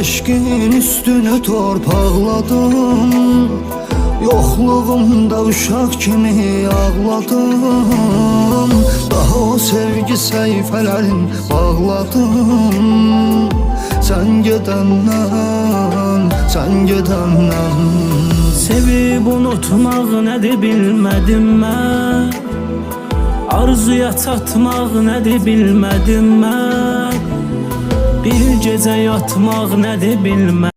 eşkin üstünü torpaqladım. Yoxluğumda uşaq kimi ağladım. Daha o sevgi səhifələrin bağladım. Sən gedəndən Sevib unutmaq nədir bilmədim mən. Arzuya çatmaq nədir bilmədim mən. Bir gecə yatmaq nədir bilmədim.